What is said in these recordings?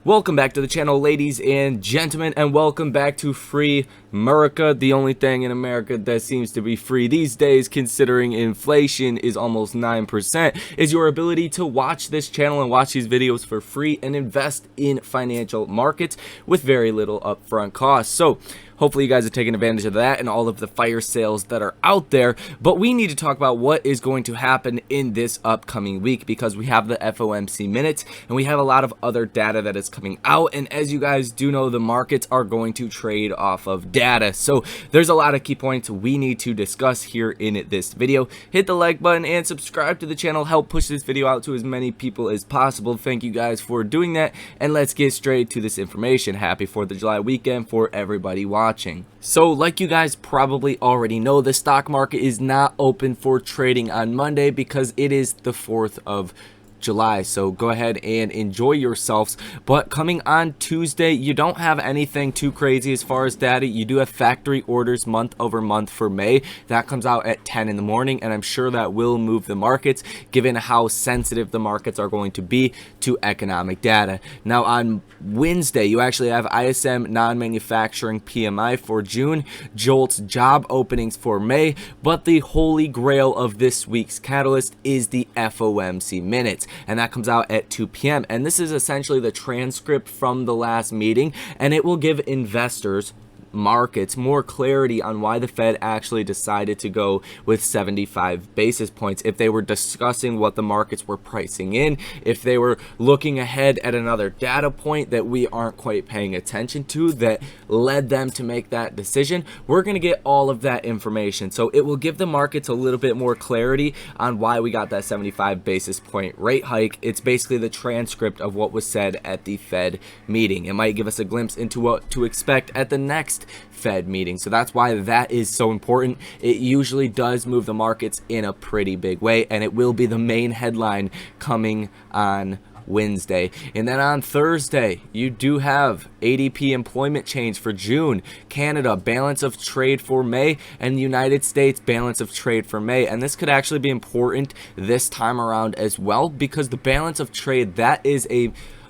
Welcome back to the channel, ladies and gentlemen, and welcome back to Free America. The only thing in America that seems to be free these days, considering inflation is almost 9%, is your ability to watch this channel and watch these videos for free and invest in financial markets with very little upfront costs. So hopefully you guys are taking advantage of that and all of the fire sales that are out there. But we need to talk about what is going to happen in this upcoming week, because we have the FOMC minutes and we have a lot of other data that is coming out. And as you guys do know, the markets are going to trade off of data. So there's a lot of key points we need to discuss here in this video. Hit the like button and subscribe to the channel. Help push this video out to as many people as possible. Thank you guys for doing that. And let's get straight to this information. Happy 4th of July weekend for everybody watching. So like you guys probably already know, the stock market is not open for trading on Monday because it is the 4th of July. So go ahead and enjoy yourselves. But coming on Tuesday, you don't have anything too crazy as far as data. You do have factory orders month over month for May. That comes out at 10 in the morning, and I'm sure that will move the markets given how sensitive the markets are going to be to economic data. Now on Wednesday, you actually have ISM non-manufacturing PMI for June, JOLTS job openings for May, but the holy grail of this week's catalyst is the FOMC minutes, and that comes out at 2 p.m. and this is essentially the transcript from the last meeting, and it will give investors, markets, more clarity on why the Fed actually decided to go with 75 basis points. If they were discussing what the markets were pricing in, if they were looking ahead at another data point that we aren't quite paying attention to that led them to make that decision, we're going to get all of that information. So it will give the markets a little bit more clarity on why we got that 75 basis point rate hike. It's basically the transcript of what was said at the Fed meeting. It might give us a glimpse into what to expect at the next Fed meeting. So that's why that is so important. It usually does move the markets in a pretty big way, and it will be the main headline coming on Wednesday. And then on Thursday, you do have ADP employment change for June, Canada balance of trade for May, and United States balance of trade for May. And this could actually be important this time around as well, because the balance of trade, that is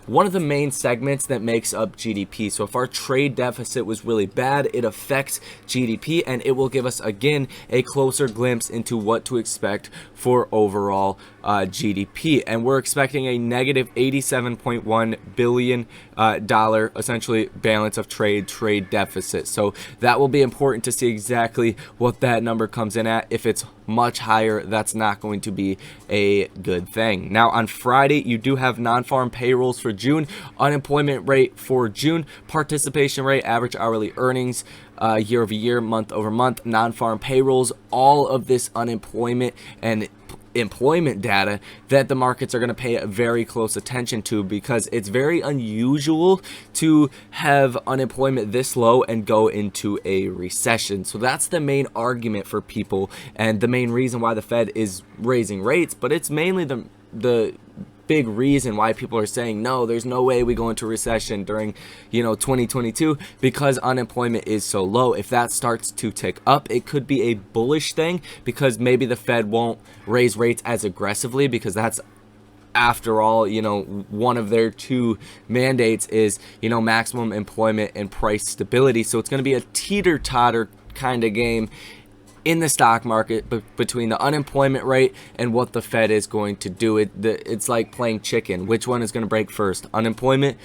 one of the main segments that makes up GDP. So if our trade deficit was really bad, it affects GDP, and it will give us again a closer glimpse into what to expect for overall GDP. And we're expecting a negative $87.1 billion essentially balance of trade deficit. So that will be important to see exactly what that number comes in at. If it's much higher, that's not going to be a good thing. Now on Friday, you do have non-farm payrolls for June, unemployment rate for June, participation rate, average hourly earnings year over year, month over month, non-farm payrolls, all of this unemployment and employment data that the markets are going to pay very close attention to, because it's very unusual to have unemployment this low and go into a recession. So that's the main argument for people and the main reason why the Fed is raising rates, but it's mainly the big reason why people are saying no, there's no way we go into recession during 2022, because unemployment is so low. If that starts to tick up, it could be a bullish thing, because maybe the Fed won't raise rates as aggressively, because that's, after all, one of their two mandates is maximum employment and price stability. So it's going to be a teeter-totter kind of game in the stock market between the unemployment rate and what the Fed is going to do. It's like playing chicken. Which one is going to break first, unemployment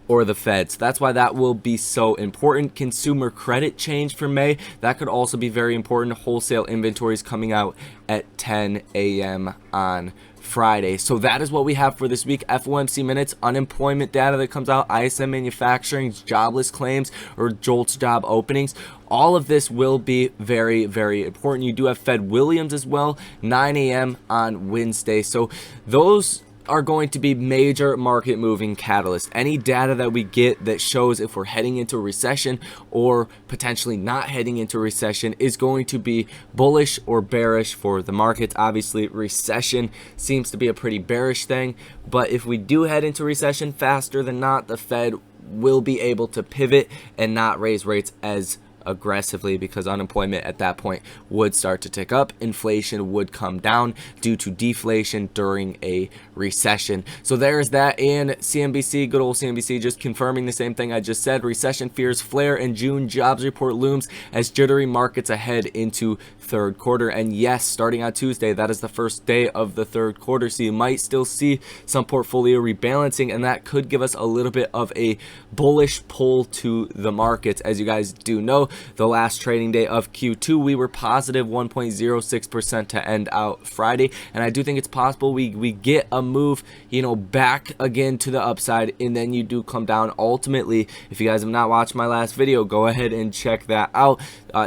or the Fed? So that's why that will be so important. Consumer credit change for May, that could also be very important. Wholesale inventories coming out at 10 a.m. on Friday. So that is what we have for this week. FOMC minutes, unemployment data that comes out, ISM manufacturing, jobless claims or JOLTS job openings. All of this will be very, very important. You do have Fed Williams as well, 9 a.m. on Wednesday. So those are going to be major market moving catalysts. Any data that we get that shows if we're heading into a recession or potentially not heading into a recession is going to be bullish or bearish for the markets. Obviously, recession seems to be a pretty bearish thing, but if we do head into recession, faster than not, the Fed will be able to pivot and not raise rates as aggressively, because unemployment at that point would start to tick up. Inflation would come down due to deflation during a recession. So there's that. And CNBC, good old CNBC, just confirming the same thing I just said. Recession fears flare and June jobs report looms as jittery markets ahead into third quarter. And yes, starting on Tuesday, that is the first day of the third quarter, so you might still see some portfolio rebalancing, and that could give us a little bit of a bullish pull to the markets. As you guys do know, the last trading day of Q2, we were positive 1.06% to end out Friday, and I do think it's possible we get a move, you know, back again to the upside, and then you do come down. Ultimately, if you guys have not watched my last video, go ahead and check that out,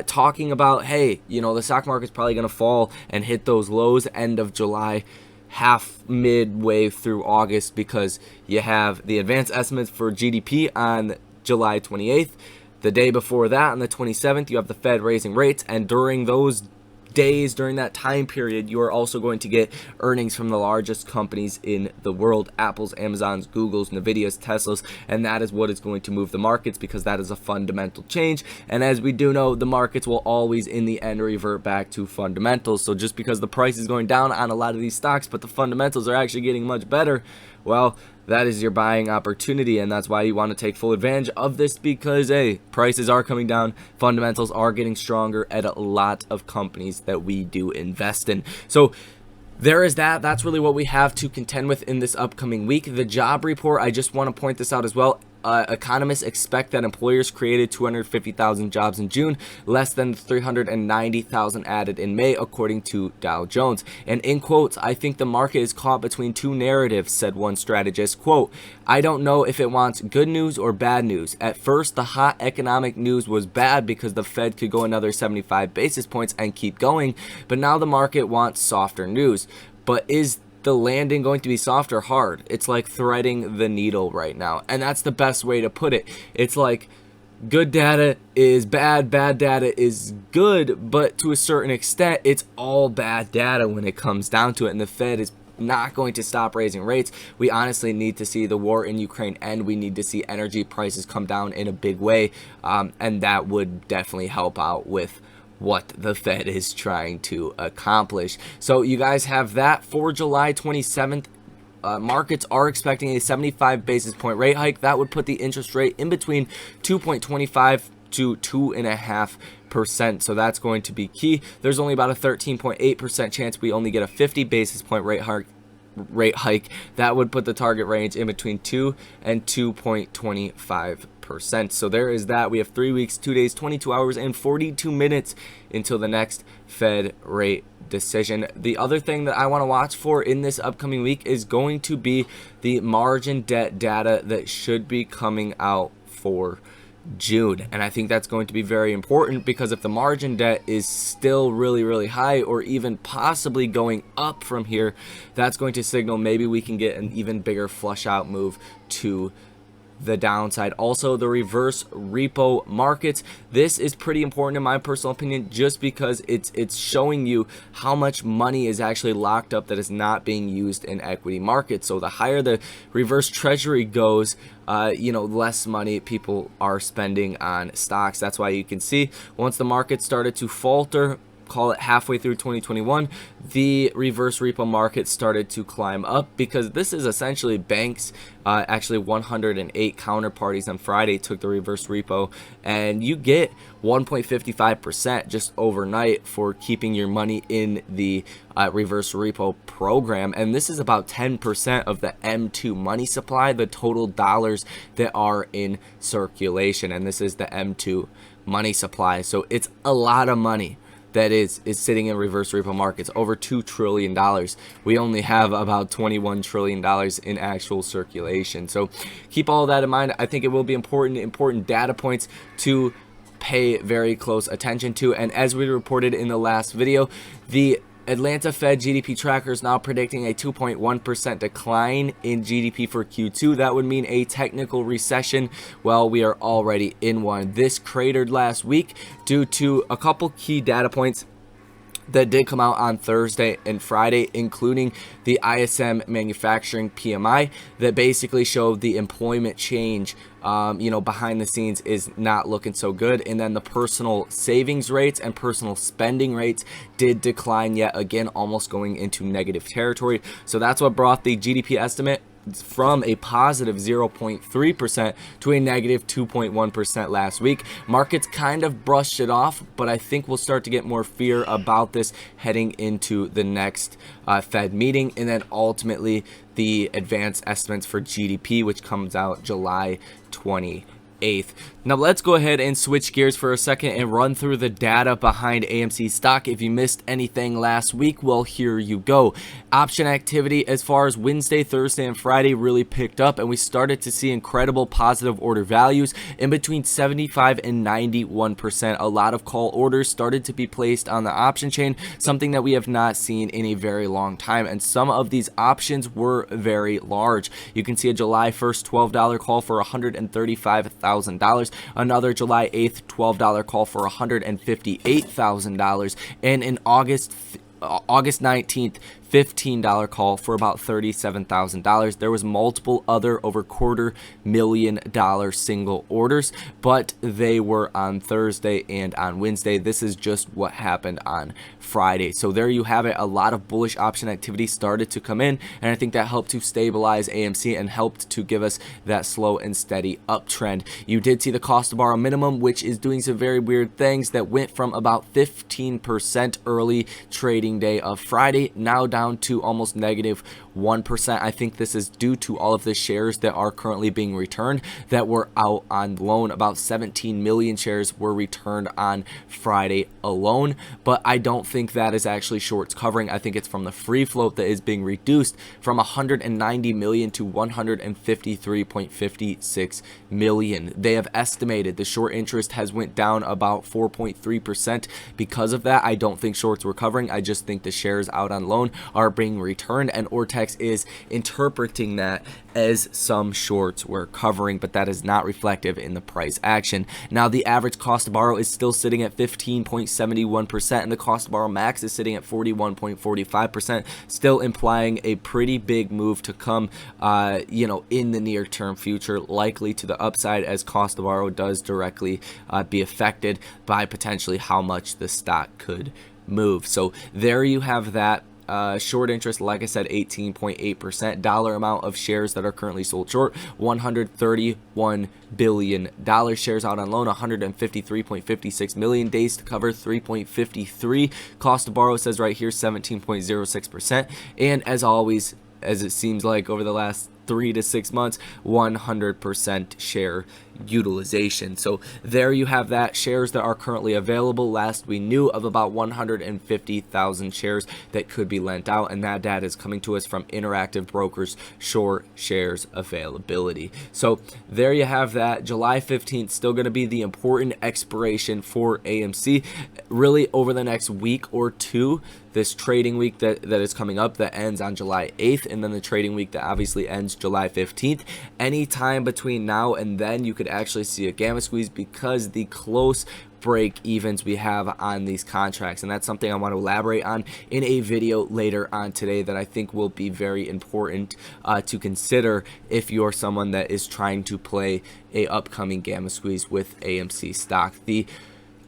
talking about, hey, you know, the stock market's probably going to fall and hit those lows end of July, midway through August, because you have the advanced estimates for GDP on July 28th. The day before that, on the 27th, you have the Fed raising rates, and during those days, during that time period, you are also going to get earnings from the largest companies in the world: Apple's, Amazon's, Google's, Nvidia's, Tesla's, and that is what is going to move the markets, because that is a fundamental change. And as we do know, the markets will always in the end revert back to fundamentals. So just because the price is going down on a lot of these stocks, but the fundamentals are actually getting much better, well, that is your buying opportunity, and that's why you want to take full advantage of this, because, hey, prices are coming down, fundamentals are getting stronger at a lot of companies that we do invest in. So there is that. That's really what we have to contend with in this upcoming week. The job report, I just want to point this out as well. Economists expect that employers created 250,000 jobs in June, less than 390,000 added in May, according to Dow Jones. And in quotes, "I think the market is caught between two narratives," said one strategist. Quote, "I don't know if it wants good news or bad news. At first, the hot economic news was bad because the Fed could go another 75 basis points and keep going, but now the market wants softer news. But is the landing going to be soft or hard? It's like threading the needle right now." And that's the best way to put it. It's like good data is bad, bad data is good, but to a certain extent, it's all bad data when it comes down to it. And the Fed is not going to stop raising rates. We honestly need to see the war in Ukraine end. We need to see energy prices come down in a big way, and that would definitely help out with what the Fed is trying to accomplish. So you guys have that for July 27th. Markets are expecting a 75 basis point rate hike. That would put the interest rate in between 2.25 to 2.5%. So that's going to be key. There's only about a 13.8% chance we only get a 50 basis point rate hike. That would put the target range in between 2 and 2.25%. So there is that. We have 3 weeks, 2 days, 22 hours, and 42 minutes until the next Fed rate decision. The other thing that I want to watch for in this upcoming week is going to be the margin debt data that should be coming out for June. And I think that's going to be very important, because if the margin debt is still really, really high, or even possibly going up from here, that's going to signal maybe we can get an even bigger flush out move to the downside. Also, the reverse repo markets. This is pretty important in my personal opinion, just because it's showing you how much money is actually locked up that is not being used in equity markets. So the higher the reverse treasury goes, less money people are spending on stocks. That's why you can see once the market started to falter, call it halfway through 2021, the reverse repo market started to climb up, because this is essentially banks. Actually 108 counterparties on Friday took the reverse repo, and you get 1.55% just overnight for keeping your money in the reverse repo program. And this is about 10% of the M2 money supply, the total dollars that are in circulation, and this is the M2 money supply. So it's a lot of money that is sitting in reverse repo markets, over $2 trillion. We only have about $21 trillion in actual circulation. So keep all that in mind. I think it will be important data points to pay very close attention to. And as we reported in the last video, the Atlanta Fed GDP tracker is now predicting a 2.1% decline in GDP for Q2. That would mean a technical recession. Well, we are already in one. This cratered last week due to a couple key data points. that did come out on Thursday and Friday, including the ISM manufacturing PMI that basically showed the employment change, behind the scenes is not looking so good. And then the personal savings rates and personal spending rates did decline yet again, almost going into negative territory. So that's what brought the GDP estimate from a positive 0.3% to a negative 2.1% last week. Markets kind of brushed it off, but I think we'll start to get more fear about this heading into the next Fed meeting, and then ultimately the advanced estimates for GDP, which comes out July 28th. Now let's go ahead and switch gears for a second and run through the data behind AMC stock. If you missed anything last week, well, here you go. Option activity as far as Wednesday, Thursday, and Friday really picked up, and we started to see incredible positive order values in between 75 and 91%. A lot of call orders started to be placed on the option chain, something that we have not seen in a very long time, and some of these options were very large. You can see a July 1st $12 call for $135,000. Another July 8th $12 call for $158,000, and in August 19th $15 call for about $37,000. There was multiple other over $250,000 single orders, but they were on Thursday and on Wednesday. This is just what happened on Friday. So there you have it. A lot of bullish option activity started to come in, and I think that helped to stabilize AMC and helped to give us that slow and steady uptrend. You did see the cost to borrow minimum, which is doing some very weird things, that went from about 15% early trading day of Friday, now down to almost negative 1%. I think this is due to all of the shares that are currently being returned that were out on loan. About 17 million shares were returned on Friday alone, but I don't think that is actually shorts covering. I think it's from the free float that is being reduced from 190 million to 153.56 million. They have estimated the short interest has went down about 4.3% because of that. I don't think shorts were covering. I just think the shares out on loan are being returned, and Ortex is interpreting that as some shorts were covering, but that is not reflective in the price action. Now the average cost to borrow is still sitting at 15.71%, and the cost to borrow max is sitting at 41.45%, still implying a pretty big move to come in the near term future, likely to the upside, as cost to borrow does directly be affected by potentially how much the stock could move. So there you have that. Short interest, like I said, 18.8%. Dollar amount of shares that are currently sold short, $131 billion. Shares out on loan, 153.56 million. Days to cover, 3.53. Cost to borrow says right here 17.06%. And as always, as it seems like over the last 3 to 6 months, 100% share utilization. So there you have that. Shares that are currently available. Last we knew of about 150,000 shares that could be lent out, and that data is coming to us from Interactive Brokers short shares availability. So there you have that. July 15th still going to be the important expiration for AMC. Really over the next week or two, this trading week that is coming up that ends on July 8th, and then the trading week that obviously ends July 15th. Anytime between now and then, you could actually see a gamma squeeze because the close break evens we have on these contracts, and that's something I want to elaborate on in a video later on today that I think will be very important to consider if you're someone that is trying to play a upcoming gamma squeeze with AMC stock. The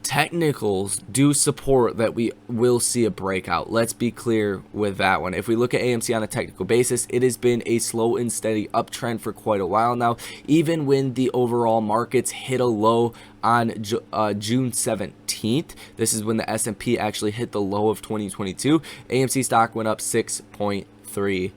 technicals do support that we will see a breakout. Let's be clear with that one. If we look at AMC on a technical basis, it has been a slow and steady uptrend for quite a while now. Even when the overall markets hit a low on June 17th, this is when the S&P actually hit the low of 2022, AMC stock went up 6.3%.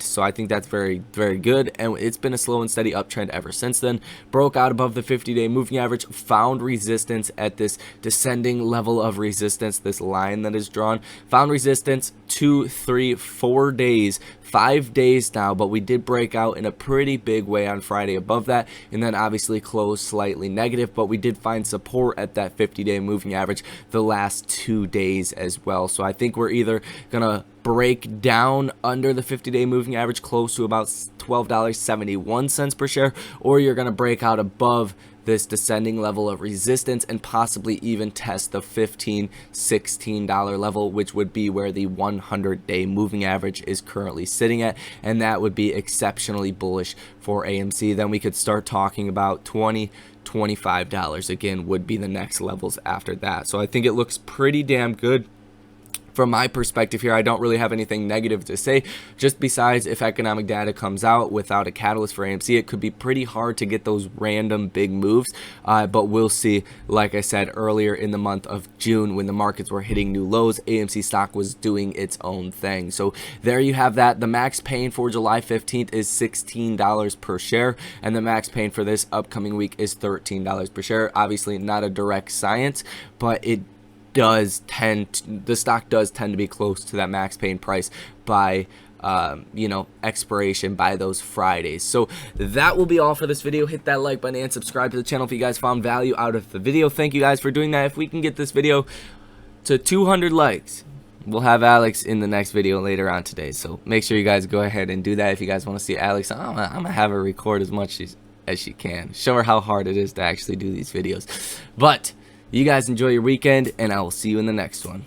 So I think that's very, very good, and it's been a slow and steady uptrend ever since then. Broke out above the 50-day moving average, found resistance at this descending level of resistance, this line that is drawn, found resistance 2, 3, 4 days, 5 days now, but we did break out in a pretty big way on Friday above that, and then obviously closed slightly negative, but we did find support at that 50-day moving average the last 2 days as well. So I think we're either gonna break down under the 50-day moving average close to about $12.71 per share, or you're going to break out above this descending level of resistance and possibly even test the $15-16 level, which would be where the 100-day moving average is currently sitting at, and that would be exceptionally bullish for AMC. Then we could start talking about $20-25 again would be the next levels after that. So I think it looks pretty damn good. From my perspective here, I don't really have anything negative to say, just besides if economic data comes out without a catalyst for AMC, it could be pretty hard to get those random big moves, but we'll see. Like I said earlier, in the month of June, when the markets were hitting new lows, AMC stock was doing its own thing. So there you have that. The max pain for July 15th is $16 per share, and the max pain for this upcoming week is $13 per share. Obviously not a direct science, but the stock does tend to be close to that max pain price by expiration by those Fridays. So that will be all for this video. Hit that like button and subscribe to the channel if you guys found value out of the video. Thank you guys for doing that. If we can get this video to 200 likes, we'll have Alex in the next video later on today. So make sure you guys go ahead and do that. If you guys want to see Alex, I'm gonna have her record as much as she can, show her how hard it is to actually do these videos. But you guys enjoy your weekend, and I will see you in the next one.